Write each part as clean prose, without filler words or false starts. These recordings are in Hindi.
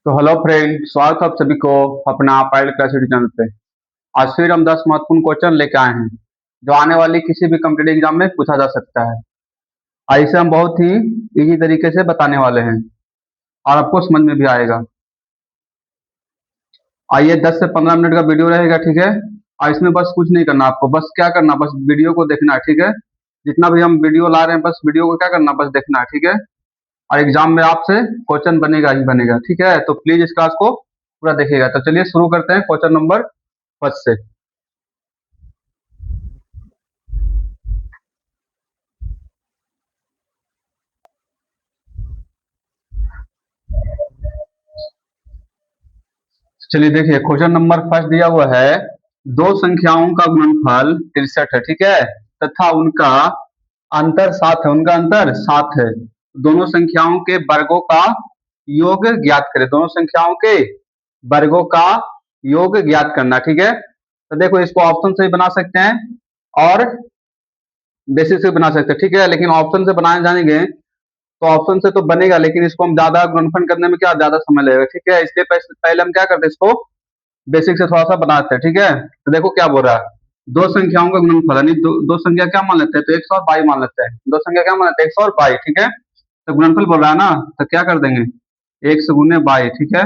तो हेलो फ्रेंड, स्वागत है आप सभी को अपना पायलट क्लास चैनल पे। आज फिर हम 10 महत्वपूर्ण क्वेश्चन लेके आए हैं जो आने वाली किसी भी कम्पिटेटिव एग्जाम में पूछा जा सकता है। आज इसे हम बहुत ही इजी तरीके से बताने वाले हैं और आपको समझ में भी आएगा। आइए 10 से 15 मिनट का वीडियो रहेगा, ठीक है। और इसमें बस कुछ नहीं करना, आपको बस क्या करना, बस वीडियो को देखना है, ठीक है। जितना भी हम वीडियो ला रहे हैं बस वीडियो को क्या करना, बस देखना है, ठीक है। और एग्जाम में आपसे क्वेश्चन बनेगा ही बनेगा, ठीक है। तो प्लीज इस क्लास को पूरा देखिएगा। तो चलिए शुरू करते हैं क्वेश्चन नंबर फर्स्ट से। चलिए देखिए, क्वेश्चन नंबर फर्स्ट दिया हुआ है, दो संख्याओं का गुणनफल 63 है, ठीक है, तथा उनका अंतर 7 है, उनका अंतर 7 है। दोनों संख्याओं के वर्गों का योग ज्ञात करें, दोनों संख्याओं के वर्गों का योग ज्ञात करना, ठीक है। तो देखो, इसको ऑप्शन से भी बना सकते हैं और बेसिस से बना सकते हैं, ठीक है। लेकिन ऑप्शन से बनाए जाएंगे तो ऑप्शन से तो बनेगा, लेकिन इसको हम ज्यादा गुणनफल करने में क्या ज्यादा समय लगेगा, ठीक है। इसलिए पहले हम क्या करते हैं, इसको बेसिक से थोड़ा सा बनाते हैं, ठीक है। तो देखो क्या बोल रहा है, दो संख्याओं का गुणनफल यानी दो संख्या क्या मान लेते हैं, तो 100 और 22 मान लेते हैं। दो संख्या क्या मान लेते हैं, 100 और 22, ठीक है। तो गुणनफल बोल रहा है ना, तो क्या कर देंगे, 1 से गुने 22, ठीक है।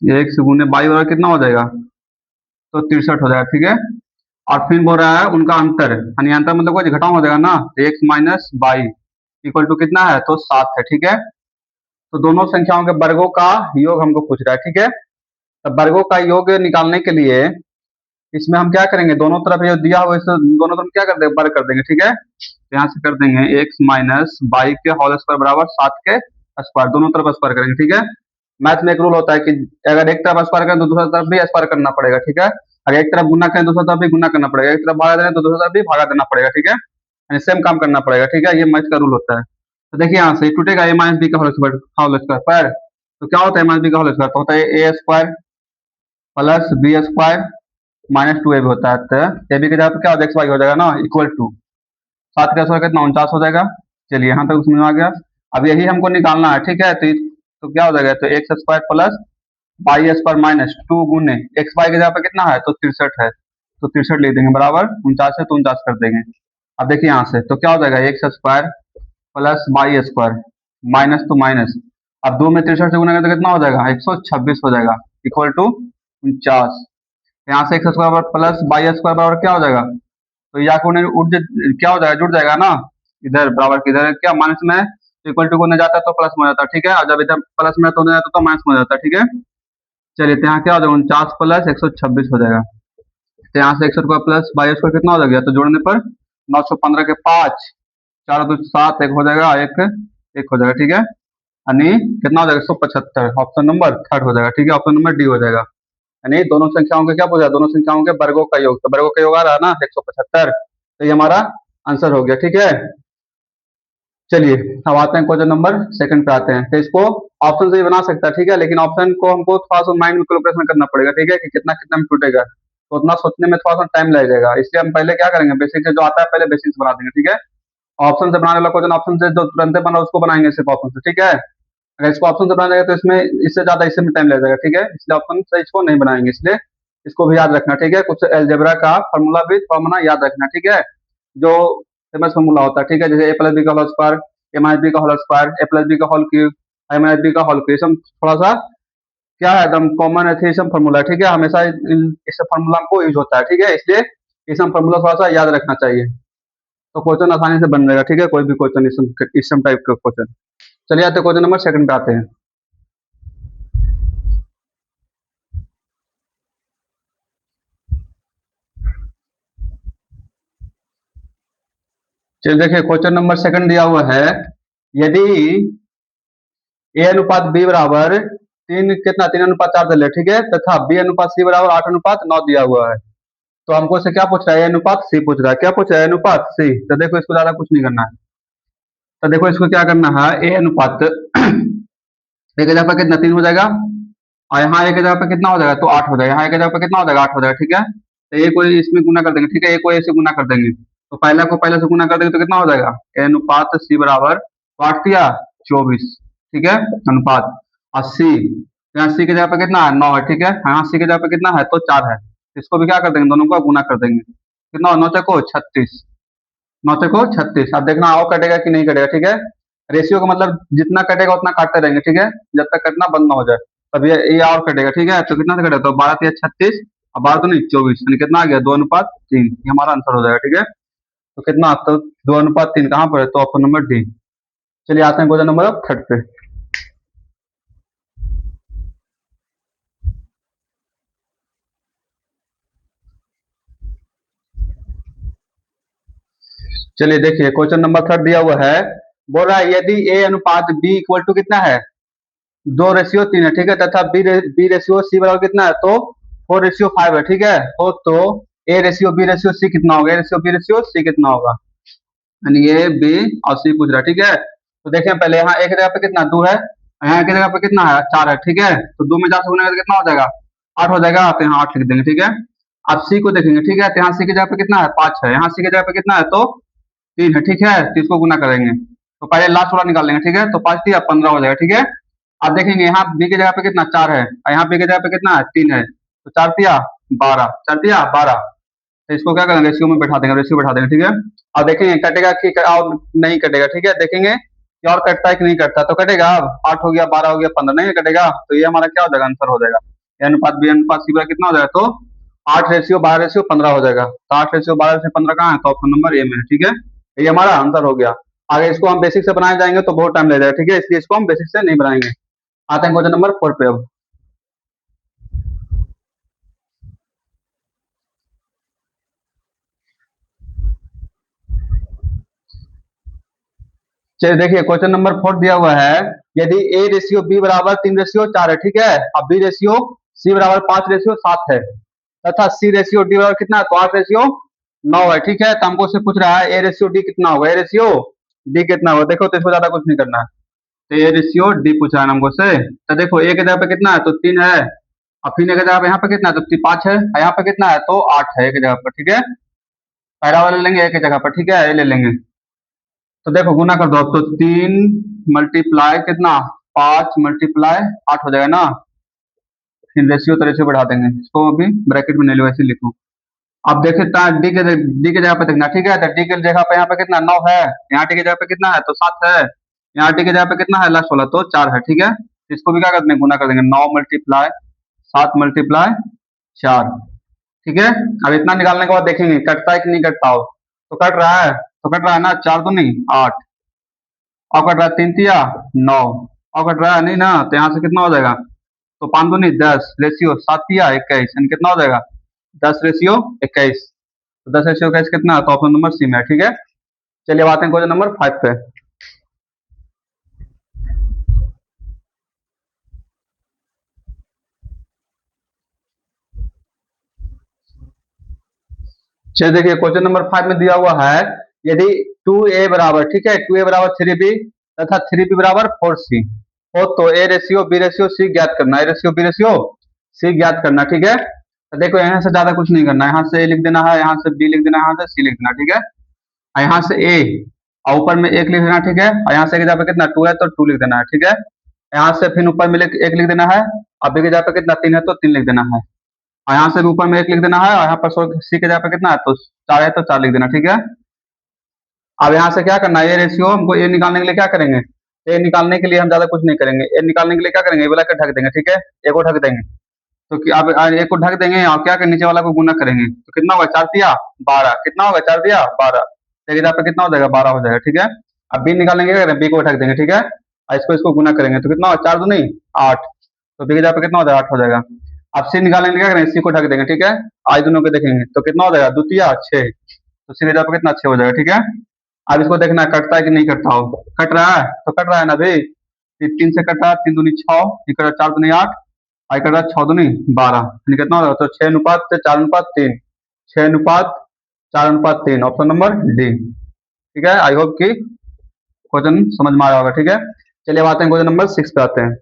1 से गुने 22 और कितना हो जाएगा, तो 63 हो जाएगा, ठीक है। और फिर बोल रहा है उनका अंतर, यानी अंतर मतलब कुछ घटाव हो जाएगा ना, तो 1 माइनस 22 इक्वल टू कितना है, तो 7 है, ठीक है। तो दोनों संख्याओं के वर्गों का योग हमको पूछ रहा है, ठीक है। तो वर्गों का योग निकालने के लिए इसमें हम क्या करेंगे, दोनों तरफ ये दिया हुआ है, दोनों तरफ क्या कर देंगे, वर्ग कर देंगे, ठीक है। तो यहाँ से कर देंगे एक्स माइनस 22 के होल स्क्वायर बराबर 7 के स्क्वायर, दोनों तरफ स्क्वायर करेंगे, ठीक है। मैथ में एक रूल होता है कि अगर एक तरफ स्क्वायर करें तो दूसरी तरफ भी स्क्वायर करना पड़ेगा, ठीक है। अगर एक तरफ गुना करें दूसरी तरफ भी गुना करना पड़ेगा, एक तरफ भागा दें तो दूसरी तरफ भी भागा देना पड़ेगा, ठीक है। यानी सेम काम करना पड़ेगा, ठीक है। ये मैथ का रूल होता है। तो देखिए यहाँ से टूटेगा ए माइनस बी का होल स्क्वायर पर, तो क्या होता है माइनस बी का होल स्क्वायर, तो होता है A square plus B square minus 2 A भी होता है। तो ए बी की जगह पे क्या हो जाएगा, एक्स वाई हो जाएगा ना, इक्वल टू 7 का स्क्वायर कितना 49 हो जाएगा। चलिए यहाँ तक समझ में आ गया। अब यही हमको निकालना है, ठीक है। तो क्या हो जाएगा, तो x square plus y square minus 2 गुने एक्स वाई की जगह पे कितना है, तो 63 है, तो 63 लिख देंगे बराबर 49 है, तो 49 कर देंगे। अब देखिए यहाँ से तो क्या हो जाएगा, x square plus y square minus two minus, अब 2 में 63 से गुना करें तो कितना हो जाएगा, 126 हो जाएगा, इक्वल टू 49। यहाँ से x square plus y square बराबर क्या हो जाएगा, तो या को क्या हो जाएगा, जुड़ जाएगा ना, इधर बराबर की इधर क्या माइनस में इक्वल टू को नहीं जाता तो प्लस में हो जाता है, ठीक है। और जब इधर प्लस में तो नहीं जाता तो माइनस में हो जाता है, ठीक है। चलिए तो यहाँ क्या हो जाएगा, 49 प्लस 126 हो जाएगा। तो यहाँ से 100 प्लस 22 कितना हो जाएगा, तो जोड़ने पर 915 के 5 4 2 7 एक हो जाएगा, एक एक हो जाएगा, ठीक है। यानी कितना हो जाएगा, 175, ऑप्शन नंबर थर्ड हो जाएगा, ठीक है। ऑप्शन नंबर डी हो जाएगा। यानी दोनों संख्याओं के क्या पूछा, दोनों संख्याओं के वर्गों का योग, तो वर्गों का योग आ रहा है ना 175, तो ये हमारा आंसर हो गया, ठीक है। चलिए अब आते हैं क्वेश्चन नंबर सेकंड पे आते हैं। तो इसको ऑप्शन से भी बना सकता है, ठीक है, लेकिन ऑप्शन को हमको थोड़ा सा माइंड में कैलकुलेशन करना पड़ेगा, ठीक है, कि कितना कितना में टूटेगा, तो उतना सोचने में थोड़ा सा टाइम लगेगा। इसलिए हम पहले क्या करेंगे, बेसिक से जो आता है पहले बेसिक से बना देंगे, ठीक है। ऑप्शन से बनाने वाला क्वेश्चन ऑप्शन से जो तुरंत बना उसको बनाएंगे सिर्फ ऑप्शन से, ठीक है। अगर इसको ऑप्शन से बनाएंगे तो इसमें इससे ज्यादा इससे में टाइम लग जाएगा, ठीक है। इसलिए ऑप्शन से इसको नहीं बनाएंगे, इसलिए इसको भी याद रखना, ठीक है। कुछ एलजेब्रा का फॉर्मूला भी फॉर्मूला याद रखना, ठीक है, जो फेमस फॉर्मूला होता है, ठीक है। जैसे ए प्लस बी का होल स्क्वायर, ए माइनस बी का होल स्क्वायर, ए प्लस बी का होल क्यूब, ए माइनस बी का होल क्यूब, थोड़ा सा क्या है, एकदम कॉमन एथेरिज्म फॉर्मूला, ठीक है। हमेशा इस फॉर्मूला को यूज होता है, ठीक है। इसलिए इस फॉर्मूला थोड़ा सा याद रखना चाहिए, तो क्वेश्चन आसानी से बन जाएगा, ठीक है। कोई भी क्वेश्चन इस टाइप का क्वेश्चन। चलिए आते क्वेश्चन नंबर सेकंड पे आते हैं। चलिए देखिए, क्वेश्चन नंबर सेकंड दिया हुआ है, यदि ए अनुपात बी बराबर तीन कितना 3:4 दे, ठीक है, तथा बी अनुपात सी बराबर 8:9 दिया हुआ है, तो हमको इसे क्या पूछ रहा है, ए अनुपात सी पूछ रहा है। क्या पूछ रहा है, ए अनुपात सी। तो देखो इसको ज्यादा कुछ नहीं करना है, तो देखो इसको क्या करना है, ए अनुपात एक जगह पर कितना 3 हो जाएगा, और यहाँ एक जगह पे कितना हो जाएगा, तो 8 हो जाएगा, यहाँ एक जगह पे कितना हो जाएगा, 8 हो जाएगा, ठीक है। तो ए को इसमें गुना कर देंगे, ठीक है, ए को ए से गुना कर देंगे, तो पहला को पहले से गुना कर देंगे तो कितना हो जाएगा, ए अनुपात सी बराबर 8 या 24, ठीक है, अनुपात। 80, यहाँ सी की जगह पे कितना है 9 है, ठीक है, यहाँ सी की जगह पे कितना है तो 4 है, इसको भी क्या कर देंगे, दोनों को गुना कर देंगे, कितना 9 चको 36, 9 चको 36। अब देखना आओ कटेगा कि नहीं कटेगा, ठीक है, रेशियो का मतलब जितना कटेगा उतना काटते रहेंगे, ठीक है, जब तक कटना बंद ना हो जाए, तब ये और कटेगा, ठीक है, तो कितना से कटेगा, तो 12 × 36, अब 12 तो नहीं 24, यानी कितना आ गया 2:3, ये हमारा आंसर हो जाएगा, ठीक है, तो कितना तो 2:3 कहाँ पर है, तो ऑप्शन नंबर डी। चलिए आते हैं क्वेश्चन नंबर थर्ड पे। चलिए देखिए क्वेश्चन नंबर थर्ड दिया हुआ है, बोल रहा है यदि ए अनुपात बी इक्वल टू कितना है 2:3 है, ठीक है, तथा बी रेशियो सी बराबर कितना है तो 4:5 है, ठीक है, तो A ratio B ratio C कितना होगा, A ratio B ratio C कितना होगा, यानी ए बी और सी पूछ रहा है, ठीक है, तो देखें पहले यहाँ एक जगह पे कितना 2 है, यहाँ की जगह पे कितना है 4 है, ठीक है, तो 2 में 4 से गुना करके कितना हो जाएगा 8 हो जाएगा, तो यहाँ 8 लिख देंगे, ठीक है। अब सी को देखेंगे, ठीक है, तो यहाँ सी की जगह पे कितना है 5 है, यहाँ सी की जगह पे कितना है तो 3 है, ठीक है, तो इसको गुना करेंगे, तो पहले लास्ट वाला निकाल लेंगे, ठीक है, तो 5 3 15 हो जाएगा, ठीक है। अब देखेंगे यहाँ बी की जगह पे कितना 4 है और यहाँ बी की जगह पे कितना है 3 है, तो 4 तिया 12, 4 तिया 12, तो इसको क्या करेंगे रेशियो में बैठा देंगे, रेशियो बैठा देंगे, ठीक है। अब देखेंगे कटेगा कि और नहीं कटेगा, ठीक है, देखेंगे कि और कटता है कि नहीं कटता, तो कटेगा, अब 8 हो गया 12 हो गया 15 नहीं कटेगा, तो ये हमारा क्या हो जाएगा आंसर हो जाएगा, ए अनुपात बी अनुपात सी कितना हो जाएगा तो 8:12:15 हो जाएगा, तो 8:12:15 कहाँ है, तो ऑप्शन नंबर ए में है, ठीक है, ये हमारा आंसर हो गया। आगे इसको हम बेसिक से बनाए जाएंगे तो बहुत टाइम ले जाएगा, ठीक है, इसलिए इसको हम बेसिक से नहीं बनाएंगे। आते हैं क्वेश्चन नंबर 4 पे अब। चलिए देखिए क्वेश्चन नंबर 4 दिया हुआ है, यदि ए रेशियो बी बराबर 3:4 है, ठीक है, अब बी रेशियो सी बराबर 5:7 है, तथा सी रेशियो डी बराबर कितना है तो 8:9 है, ठीक है, तो हमको उससे पूछ रहा है ए रेशियो डी कितना होगा, ए रेशियो डी कितना होगा, देखो तो इसको ज्यादा कुछ नहीं करना है, तो ए रेशियो डी पूछा है हमको से, तो देखो ए की जगह पे कितना है तो 3 है, और फिर ए की जगह पे यहाँ पे कितना है तो 5 है, और यहाँ पे कितना है तो 8 है ए की जगह पर, ठीक है, पहला वाला लेंगे ए की जगह पर, ठीक है, ए ले लेंगे, तो देखो गुना कर दो, अब तो 3 मल्टीप्लाई कितना 5 मल्टीप्लाई 8 हो जाएगा ना, फिर रेशियो तो रेशियो बढ़ा देंगे, इसको अभी ब्रैकेट में नहीं लो ऐसे लिखो। अब देखे डी के जगह पे देखना, ठीक है, तो डी की जगह पे यहाँ पे कितना 9 है, यहाँ डी की जगह पे कितना है तो 7 है, यहाँ डी की जगह पे कितना है लास्ट वाला तो 4 है, ठीक है, इसको भी क्या कर देंगे गुना कर देंगे, 9 मल्टीप्लाई 7 मल्टीप्लाई 4, ठीक है। अब इतना निकालने के बाद देखेंगे कटता है कि नहीं कटता हो, तो कट रहा है, तो कट रहा है ना, 4 तो नहीं 8, और कट रहा है 3 तिया 9, और कट रहा है नहीं ना, तो यहाँ से कितना हो जाएगा तो 5 दूनी 10 रेशियो 7 तिया 21, यानी कितना हो जाएगा 10:21, तो 10:21 कितना है तो ऑप्शन नंबर सी में है, ठीक है। चलिए अब आते हैं क्वेश्चन नंबर 5 पे। चलिए देखिए क्वेश्चन नंबर 5 में दिया हुआ है, यदि 2a बराबर, ठीक है, 2a बराबर 3b तथा 3b बराबर 4c हो, तो A ratio B ratio C ज्ञात करना, A ratio B ratio C ज्ञात करना, ठीक है, तो देखो यहाँ से ज्यादा कुछ नहीं करना है, यहाँ से ए लिख देना है, यहाँ से बी लिख देना है, यहाँ से सी लिख देना, ठीक है, और यहाँ से ए और ऊपर में 1 लिख देना, ठीक है, और यहाँ से एक जगह पे कितना 2 है तो 2 लिख देना है, ठीक है, यहाँ से फिर ऊपर में 1 लिख देना है, और बी की जगह पे कितना 3 है तो 3 लिख देना है, और यहाँ से भी ऊपर में 1 लिख देना है, और यहाँ पर सी की जगह पे कितना है तो 4 है तो 4 लिख देना, ठीक है। अब यहाँ से क्या करना है, ये रेशियो हमको ए निकालने के लिए क्या करेंगे, ए निकालने के लिए हम ज्यादा कुछ नहीं करेंगे, ए निकालने के लिए क्या करेंगे, ए वाला को ढक देंगे, ठीक है, ए को ढक देंगे, तो अब ए को ढक देंगे और क्या करेंगे नीचे वाला को गुना करेंगे, तो कितना होगा 4 तिया 12, कितना होगा 4 तिया 12, तो एक पे कितना हो जाएगा 12 हो जाएगा, ठीक है। अब बी निकालने के क्या करेंगे, बी को ढक देंगे, ठीक है, और इसको इसको गुना करेंगे तो कितना होगा 4 दूनी 8, तो बी के पे कितना हो जाएगा 8 हो जाएगा। अब सी निकालने के लिए क्या करेंगे, सी को ढक देंगे, ठीक है, आज दोनों को देखेंगे तो कितना हो जाएगा द्वितीय 6, तो सी के पे कितना 6 हो जाएगा, ठीक है। अब इसको देखना है कटता है कि नहीं कटता हो, कट रहा है तो कट रहा है ना भाई, 3 से कट रहा है, 3 दूनी 6, ये कट रहा 4 दूनी 8, आई कट रहा 6 दूनी 12, यानी कितना होगा तो 6:4:3, 6:4:3 ऑप्शन नंबर डी, ठीक है। आई होप कि क्वेश्चन समझ में आ रहा होगा, ठीक है। चलिए अब आते हैं क्वेश्चन नंबर 6 पे आते हैं।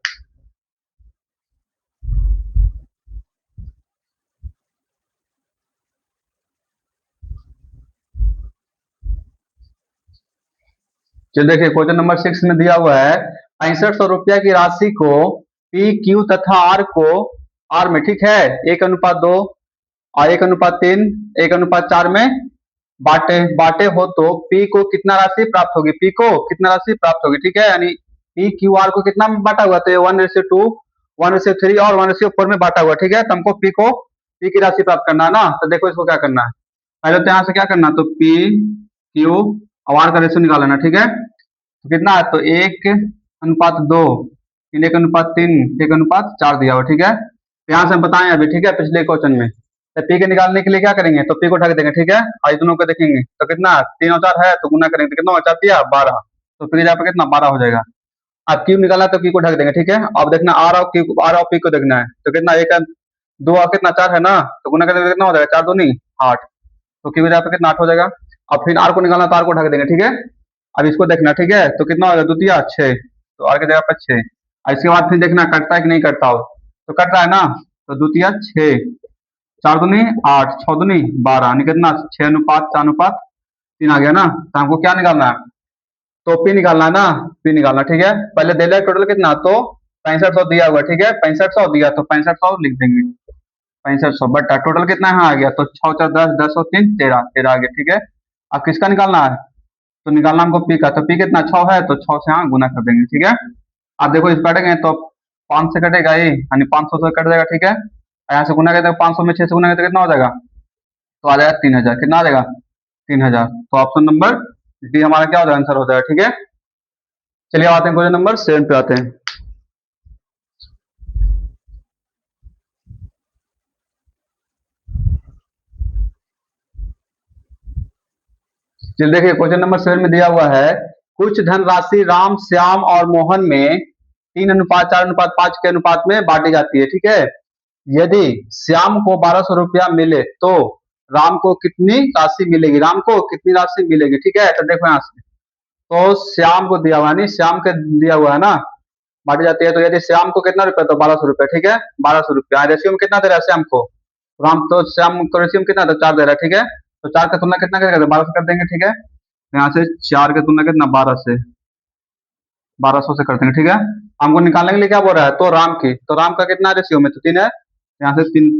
चलिए देखिए क्वेश्चन नंबर 6 में दिया हुआ है, 6500 रुपया की राशि को पी क्यू तथा आर को आर में, ठीक है, 1:2 और 1:3 1:4 में बांटे बांटे हो तो पी को कितना राशि प्राप्त होगी, पी को कितना राशि प्राप्त होगी, ठीक है, यानी पी क्यू आर को कितना में बांटा हुआ, तो 1:2 1:3 और 1:4 में बांटा हुआ, ठीक है, तो हमको पी की राशि प्राप्त करना है ना, तो देखो इसको क्या करना है, पहले तो यहाँ से क्या करना, तो पी क्यू और आर का रेशियो निकाल लेना, ठीक है, तो कितना है, तो 1:2 1:3 1:4 दिया हुआ, ठीक है, तो यहाँ से हम बताएं अभी, ठीक है, पिछले क्वेश्चन में, तो पी के निकालने के लिए क्या करेंगे, तो पी को उठा के देंगे, ठीक है, और इस दोनों को देखेंगे तो कितना 3 और 4 है, तो गुना करेंगे तो कितना हो, 4 दिया 12, तो फिर यहाँ पे कितना 12 हो जाएगा। अब क्यू निकाला तो क्यू को ढक देंगे, ठीक है, अब देखना आर और पी को देखना है, तो कितना 1 2 और कितना 4 है ना, तो गुना करके कितना हो जाएगा, 4 दूनी 8, तो क्यू यहाँ पे कितना 8 हो जाएगा। अब फिर आर को निकालना तो आर को ढक देंगे, ठीक है, अब इसको देखना, ठीक है, तो कितना हो जाएगा, द्वितीय 6, तो आर की जगह पर 6, इसके बाद फिर देखना कटता है कि नहीं कटता हो, तो कट रहा है ना, तो द्वितीय 6 4 दूनी 8 6 दूनी 12, यानी कितना 6:4:3 आ गया ना, तो हमको क्या निकालना है, तो पी निकालना है ना, पी निकालना, ठीक है, पहले दे ले टोटल कितना, तो 6500 दिया हुआ, ठीक है, 6500 दिया तो 6500 लिख देंगे, 6500 बटा टोटल कितना यहाँ आ गया, तो 6 4 10 10 और 3 13 13 आ गया, ठीक है। अब किसका निकालना है, तो निकालना हमको पी का, तो पी कितना 6 है, तो 6 से यहाँ गुना कर देंगे, ठीक है। अब देखो इस कटेंगे तो 5 से कटेगा ये, यानी 500 से कट जाएगा, ठीक है, यहाँ से गुना करते 500 में 6 से गुना करते कितना हो जाएगा, तो आ जाएगा 3000, कितना आ जाएगा 3000, तो ऑप्शन नंबर डी हमारा क्या हो जाएगा, आंसर हो जाएगा, ठीक है। चलिए आते हैं क्वेश्चन नंबर 7 पे आते हैं। चलिए देखिए क्वेश्चन नंबर 7 में दिया हुआ है, कुछ धनराशि राम श्याम और मोहन में 3:4:5 के अनुपात में बांटी जाती है, ठीक है, यदि श्याम को 1200 रुपया मिले तो राम को कितनी राशि मिलेगी, राम को कितनी राशि मिलेगी, ठीक है, तो देखो यहाँ से, तो श्याम को दिया हुआ है, नहीं श्याम के दिया हुआ है ना, बांटी जाती है, तो यदि श्याम को कितना रुपया, तो 1200 रुपया, ठीक है, 1200 रुपया, रेशियो में कितना दे रहा है श्याम को, राम तो श्याम को रेशियो में कितना, तो 4 दे रहा है, ठीक है, तो 4 का तुलना कितना करेगा, तो 12 से कर देंगे, ठीक है, यहाँ से 4 की तुलना कितना 12 से 1200 से कर देंगे, ठीक है। हमको निकालने के लिए क्या बोल रहा है, तो राम की, तो राम का कितना रेशियो में, तो 3 है, यहाँ से 3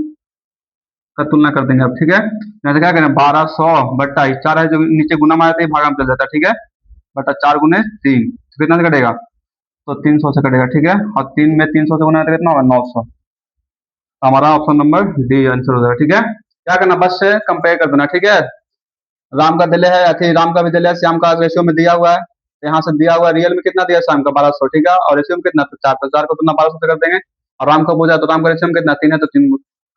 का तुलना कर देंगे अब, ठीक है, यहाँ से क्या करें 1200 बट्टा 4 है जो नीचे गुना मारते ही भागा में चल जाता है, ठीक है, बट्टा 4 गुने 3, तो कितना से कटेगा, तो 300 से कटेगा, ठीक है, और 3 में 300 से गुना कितना होगा 900, तो हमारा ऑप्शन नंबर डी आंसर हो जाएगा, ठीक है। क्या करना, बस से कंपेयर कर देना, ठीक है, राम का दिले है, अथी राम का भी दिले है, श्याम का रेशियो में दिया हुआ है, तो यहाँ से दिया हुआ है, रियल में कितना दिया श्याम का 1200, ठीक है, और रेशियो में कितना, तो 4, तो 4 को तुलना 1200 से कर देंगे, और राम का पूछा तो राम का रेशियो में कितना 3 है, तो 3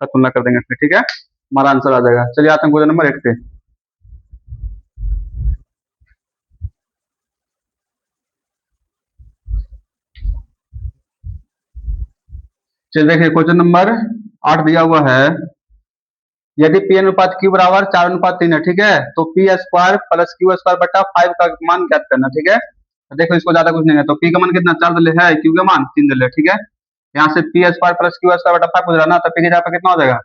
का तुलना कर देंगे इसमें, ठीक है, हमारा आंसर आ जाएगा। चलिए आते हैं क्वेश्चन नंबर 8 पे। चलिए देखिए क्वेश्चन नंबर 8 दिया हुआ है, यदि पी अनुपात क्यू बराबर 4:3 है, ठीक है, तो P square plus Q square बटा 5 का मान ज्ञात करना, ठीक है, तो देखो इसको ज्यादा कुछ नहीं है, तो पी का मान कितना 4 दले है, क्यू का मान 3 दले, ठीक है, यहाँ से P square plus Q square बटा 5 हो रहा है ना, तो पी की जगह पे कितना हो जाएगा,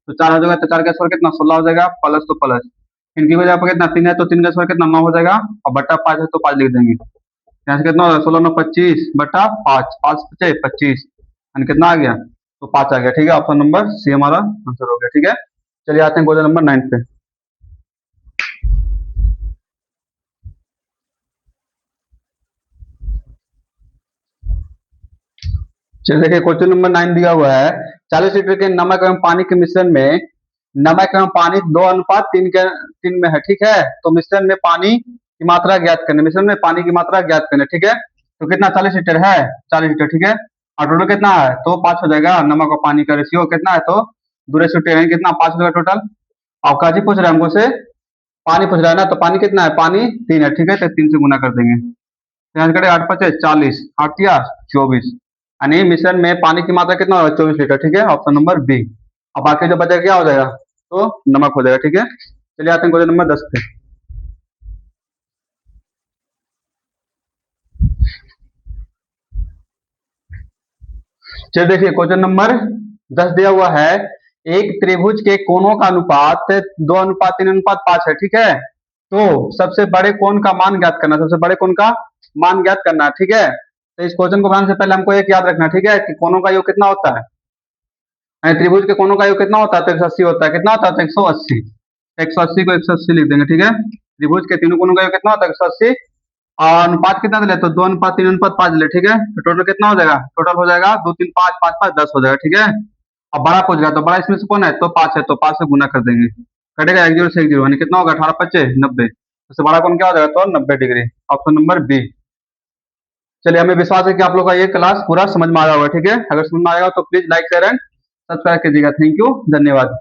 तो 4 हो जाएगा, तो 4 का स्क्वायर कितना 16 हो जाएगा, प्लस तो प्लस, फिर क्यू की जगह पे कितना 3 है, तो 3 का स्क्वायर कितना 9 हो जाएगा, और बट्टा 5 है तो 5 लिख देंगे, यहाँ से कितना हो जाएगा 16 9 25 बटा 5 5 25 25, यानी कितना आ गया, तो 5 आ गया, ठीक है, ऑप्शन नंबर सी हमारा आंसर हो गया, ठीक है। चलिए आते हैं क्वेश्चन नंबर 9 पे। चलिए देखिए क्वेश्चन नंबर 9 दिया हुआ है, 40 लीटर के नमक एवं पानी के मिश्रण में नमक एवं पानी 2:3 के 3 में है, ठीक है, तो मिश्रण में पानी की मात्रा ज्ञात करने, मिश्रण में पानी की मात्रा ज्ञात करने, ठीक है, तो कितना 40 लीटर है, 40 लीटर, ठीक है, और टोटल कितना है, तो 5 हो जाएगा, नमक और पानी का रेशियो कितना है, तो 2:10 कितना 5 हो जाएगा टोटल। और काजी पूछ रहा है हमको से, पानी पूछ रहा है ना, तो पानी कितना है, पानी 3 है, ठीक है, तो 3 से गुना कर देंगे, तो यहाँ से करें 8 5 40 8 या 24, यानी मिश्रण में पानी की मात्रा कितना होगा 24 लीटर, ठीक है, ऑप्शन नंबर बी। अब बाकी जो बचा क्या हो जाएगा, तो नमक हो जाएगा, ठीक है। चलिए आते हैं क्वेश्चन नंबर 10 पे। चलिए देखिए क्वेश्चन नंबर 10 दिया हुआ है, एक त्रिभुज के कोणों का अनुपात 2:3:5 है, ठीक है, तो सबसे बड़े कोण का मान ज्ञात करना, सबसे बड़े कोण का मान ज्ञात करना, ठीक है, तो इस क्वेश्चन को बनाने से पहले हमको एक याद रखना है, ठीक है, कि कोनों का योग कितना होता है, यानी त्रिभुज के कोनों का योग कितना होता है, तो 180 होता है। कितना होता है, तो 180। 180 को 180 लिख देंगे, ठीक है। त्रिभुज के तीनों कोनों का योग कितना होता है, 180। और अनुपात कितना दिले, तो 2:3:5 दिले, ठीक है। तो टोटल कितना हो जाएगा, टोटल हो जाएगा 2 3 5 5 5 10 हो जाएगा, ठीक है। अब बड़ा पूछ रहा है, तो बड़ा इसमें से कौन है, तो 5 है, तो 5 से गुना कर देंगे, कटेगा एक जीरो से एक जीरो, यानी कितना होगा, 18×5 = 90। उससे बड़ा कौन क्या हो जाएगा, तो 90 डिग्री। Option number B. चलिए, हमें विश्वास है कि आप लोग का ये क्लास पूरा समझ में आया होगा, ठीक है। अगर समझ में आएगा तो please like share and subscribe कीजिएगा। थैंक यू, धन्यवाद।